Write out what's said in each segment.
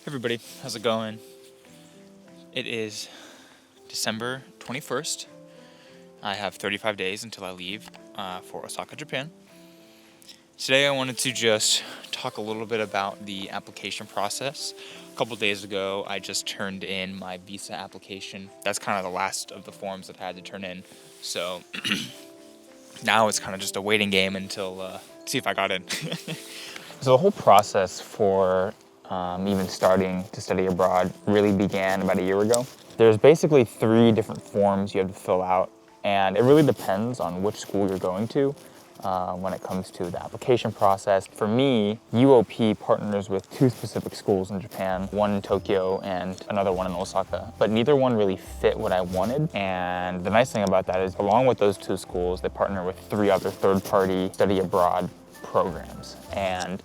Hey everybody, how's it going? It is December 21st. I have 35 days until I leave for Osaka, Japan. Today I wanted to just talk a little bit about the application process. A couple days ago, I just turned in my visa application. That's kind of the last of the forms that I had to turn in. So now it's kind of just a waiting game until see if I got in. So the whole process for even starting to study abroad really began about a year ago. There's basically 3 different forms you have to fill out, and it really depends on which school you're going to when it comes to the application process. For me, UOP partners with 2 specific schools in Japan, one in Tokyo and another one in Osaka, but neither one really fit what I wanted. And the nice thing about that is, along with those 2 schools, they partner with 3 other third-party study abroad programs. And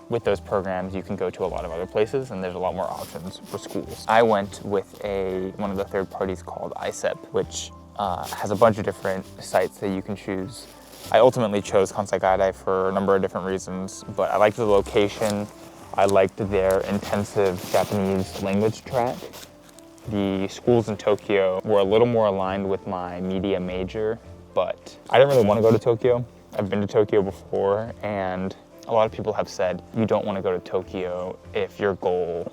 with those programs, you can go to a lot of other places, and there's a lot more options for schools. I went with one of the third parties called ISEP, which has a bunch of different sites that you can choose. I ultimately chose Kansai Gaidai for a number of different reasons, but I liked the location. I liked their intensive Japanese language track. The schools in Tokyo were a little more aligned with my media major, but I didn't really want to go to Tokyo. I've been to Tokyo before, and a lot of people have said you don't want to go to Tokyo if your goal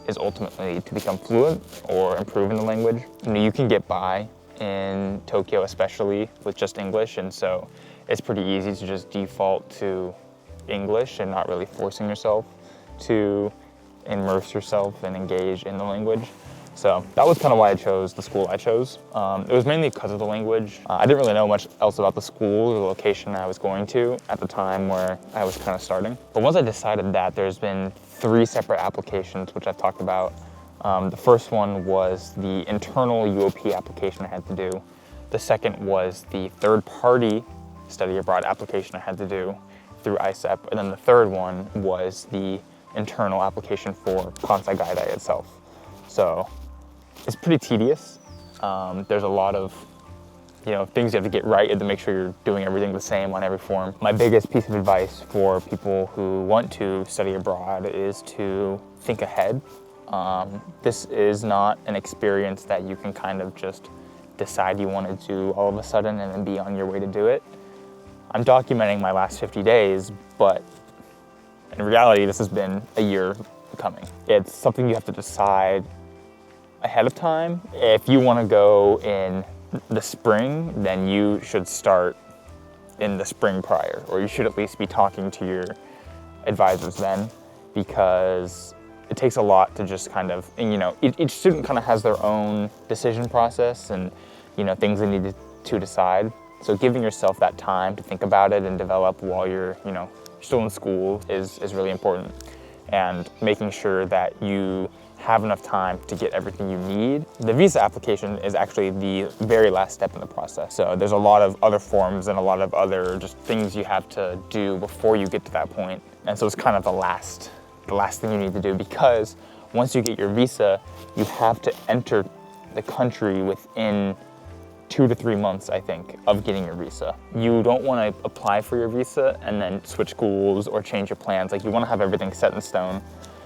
is ultimately to become fluent or improve in the language. You know, you can get by in Tokyo, especially with just English, and so it's pretty easy to just default to English and not really forcing yourself to immerse yourself and engage in the language. So that was kind of why I chose the school I chose. It was mainly because of the language. I didn't really know much else about the school or the location I was going to at the time where I was kind of starting. But once I decided that, there's been 3 separate applications which I've talked about. The first one was the internal UOP application I had to do. The second was the third-party study abroad application I had to do through ISEP. And then the third one was the internal application for Kansai Gaidai itself. So it's pretty tedious. There's a lot of things you have to get right. You have to make sure you're doing everything the same on every form. My biggest piece of advice for people who want to study abroad is to think ahead. This is not an experience that you can kind of just decide you want to do all of a sudden and then be on your way to do it. I'm documenting my last 50 days, but in reality, this has been a year coming. It's something you have to decide ahead of time. If you want to go in the spring, then you should start in the spring prior, or you should at least be talking to your advisors then, because it takes a lot to just kind of, each student kind of has their own decision process and, things they need to decide. So giving yourself that time to think about it and develop while you're, still in school is really important. And making sure that you have enough time to get everything you need. The visa application is actually the very last step in the process. So there's a lot of other forms and a lot of other just things you have to do before you get to that point. And so it's kind of the last thing you need to do, because once you get your visa, you have to enter the country within 2 to 3 months, I think, of getting your visa. You don't want to apply for your visa and then switch schools or change your plans. Like, you want to have everything set in stone.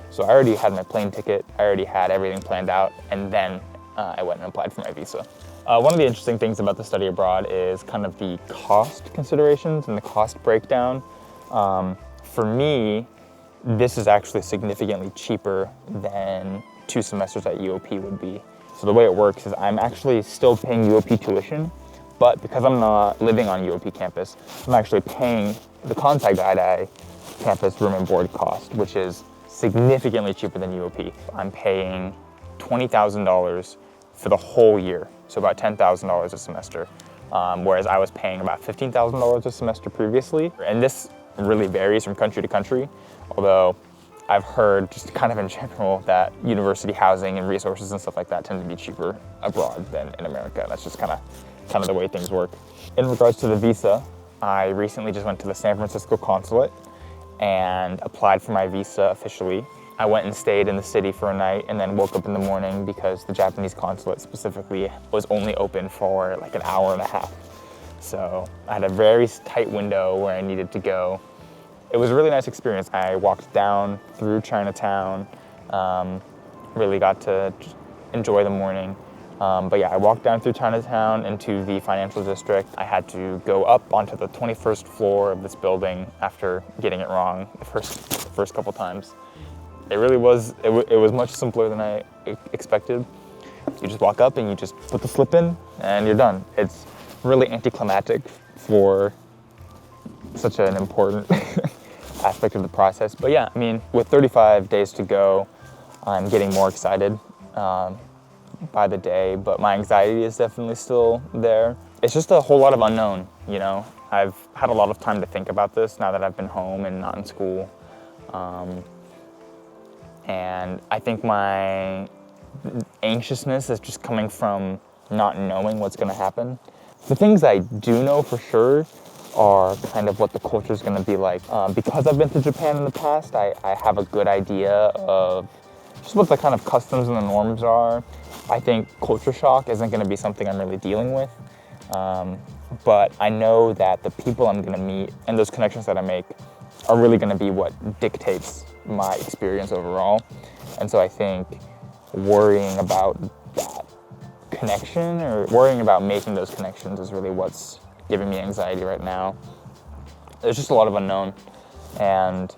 So I already had my plane ticket, I already had everything planned out, and then I went and applied for my visa. One of the interesting things about the study abroad is kind of the cost considerations and the cost breakdown. For me, this is actually significantly cheaper than 2 semesters at UOP would be. So the way it works is I'm actually still paying UOP tuition, but because I'm not living on UOP campus, I'm actually paying the Kansai Gaidai campus room and board cost, which is significantly cheaper than UOP. I'm paying $20,000 for the whole year, so about $10,000 a semester, whereas I was paying about $15,000 a semester previously. And this really varies from country to country, although I've heard just kind of in general that university housing and resources and stuff like that tend to be cheaper abroad than in America. That's just kind of the way things work. In regards to the visa, I recently just went to the San Francisco consulate and applied for my visa officially. I went and stayed in the city for a night and then woke up in the morning because the Japanese consulate specifically was only open for like an hour and a half. So I had a very tight window where I needed to go. It was a really nice experience. I walked down through Chinatown Really got to enjoy the morning. But yeah, I walked down through Chinatown into the financial district. I had to go up onto the 21st floor of this building after getting it wrong the first couple times. It really was, it was much simpler than I expected. You just walk up and you just put the slip in and you're done. It's really anticlimactic for such an important aspect of the process. But yeah, I mean, with 35 days to go, I'm getting more excited by the day, but my anxiety is definitely still there. It's just a whole lot of unknown, you know? I've had a lot of time to think about this now that I've been home and not in school. And I think my anxiousness is just coming from not knowing what's gonna happen. The things I do know for sure are kind of what the culture is gonna be like. Because I've been to Japan in the past, I have a good idea of just what the kind of customs and the norms are. I think culture shock isn't gonna be something I'm really dealing with. But I know that the people I'm gonna meet and those connections that I make are really gonna be what dictates my experience overall. And so I think worrying about that connection or worrying about making those connections is really what's giving me anxiety right now. There's just a lot of unknown and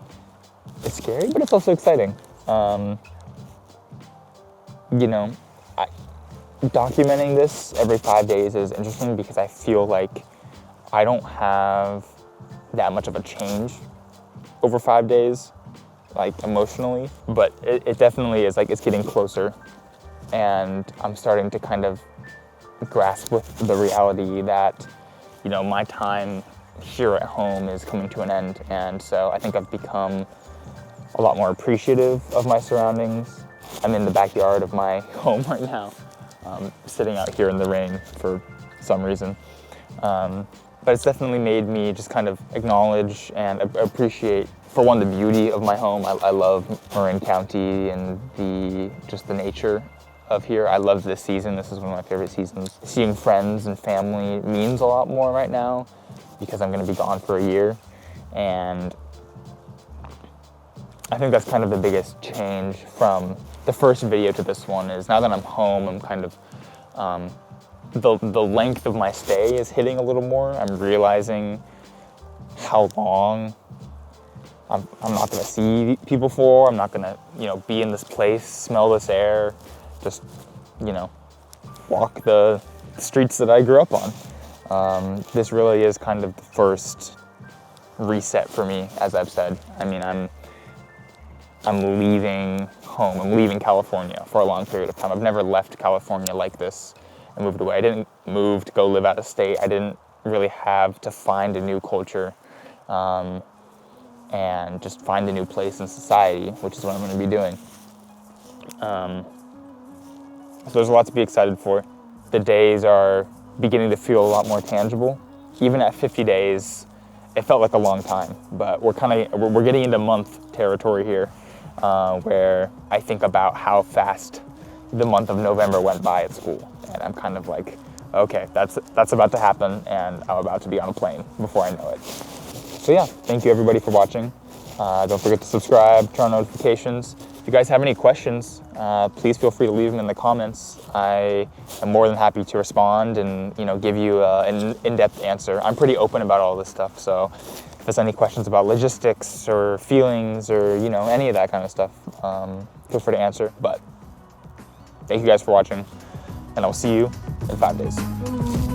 it's scary, but it's also exciting. You know, documenting this every 5 days is interesting because I feel like I don't have that much of a change over 5 days, like emotionally, but it definitely is like it's getting closer and I'm starting to kind of grasp with the reality that, you know, my time here at home is coming to an end. And so I think I've become a lot more appreciative of my surroundings. I'm in the backyard of my home right now, sitting out here in the rain for some reason. But it's definitely made me just kind of acknowledge and appreciate, for one, the beauty of my home. I love Marin County and just the nature of here. I love this season. This is one of my favorite seasons. Seeing friends and family means a lot more right now because I'm gonna be gone for a year. And I think that's kind of the biggest change from the first video to this one is now that I'm home, I'm kind of, the length of my stay is hitting a little more. I'm realizing how long I'm not gonna see people for. I'm not gonna, you know, be in this place, smell this air, just, you know, walk the streets that I grew up on. This really is kind of the first reset for me, as I've said. I mean, I'm leaving home. I'm leaving California for a long period of time. I've never left California like this and moved away. I didn't move to go live out of state. I didn't really have to find a new culture and just find a new place in society, which is what I'm going to be doing. So there's a lot to be excited for. The days are beginning to feel a lot more tangible. Even at 50 days, it felt like a long time, but we're getting into month territory here, where I think about how fast the month of November went by at school. And I'm kind of like, okay, that's about to happen and I'm about to be on a plane before I know it. So yeah, thank you everybody for watching. Don't forget to subscribe, turn on notifications. If you guys have any questions, please feel free to leave them in the comments. I am more than happy to respond and, you know, give you an in-depth answer. I'm pretty open about all this stuff, so if there's any questions about logistics or feelings or, you know, any of that kind of stuff, feel free to answer. But thank you guys for watching, and I'll see you in 5 days.